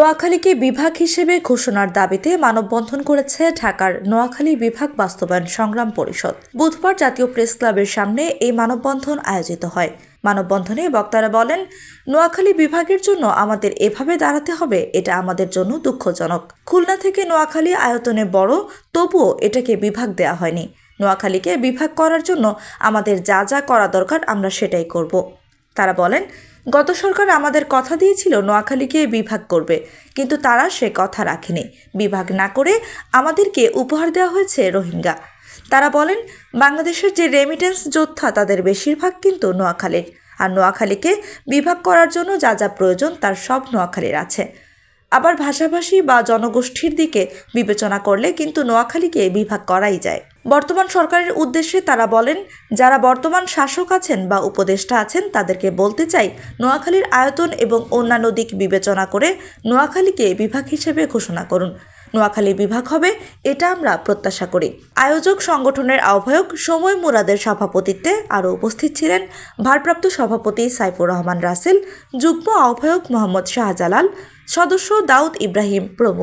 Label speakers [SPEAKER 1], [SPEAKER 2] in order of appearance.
[SPEAKER 1] নোয়াখালীকে বিভাগ হিসেবে ঘোষণার দাবিতে মানববন্ধন করেছে ঢাকার নোয়াখালী বিভাগ বাস্তবায়ন সংগ্রাম পরিষদ। বুধবার জাতীয় প্রেস ক্লাবের সামনে এই মানববন্ধন আয়োজিত হয়। মানববন্ধনে বক্তারা বলেন, নোয়াখালী বিভাগের জন্য আমাদের এভাবে দাঁড়াতে হবে, এটা আমাদের জন্য দুঃখজনক। খুলনা থেকে নোয়াখালী আয়তনে বড়, তবুও এটাকে বিভাগ দেওয়া হয়নি। নোয়াখালীকে বিভাগ করার জন্য আমাদের যা যা করা দরকার আমরা সেটাই করব। তারা বলেন, গত সরকার আমাদের কথা দিয়েছিল নোয়াখালীকে বিভাগ করবে, কিন্তু তারা সে কথা রাখেনি। বিভাগ না করে আমাদেরকে উপহার দেওয়া হয়েছে রোহিঙ্গা। তারা বলেন, বাংলাদেশের যে রেমিটেন্স যোদ্ধা তাদের বেশিরভাগ কিন্তু নোয়াখালীর, আর নোয়াখালীকে বিভাগ করার জন্য যা যা প্রয়োজন তার সব নোয়াখালীর আছে। আবার ভাষাভাষী বা জনগোষ্ঠীর দিকে বিবেচনা করলে কিন্তু নোয়াখালীকে বিভাগ করাই যায়। বর্তমান সরকারের উদ্দেশ্যে তারা বলেন, যারা বর্তমান শাসক আছেন বা উপদেষ্টা আছেন তাদেরকে বলতে চাই, নোয়াখালীর আয়তন এবং অন্যান্য দিক বিবেচনা করে নোয়াখালীকে বিভাগ হিসেবে ঘোষণা করুন। নোয়াখালী বিভাগ হবে, এটা আমরা প্রত্যাশা করি। আয়োজক সংগঠনের আহ্বায়ক সময় মুরাদের সভাপতিত্বে আরও উপস্থিত ছিলেন ভারপ্রাপ্ত সভাপতি সাইফুর রহমান রাসেল, যুগ্ম আহ্বায়ক মোহাম্মদ শাহজালাল, সদস্য দাউদ ইব্রাহিম প্রমুখ।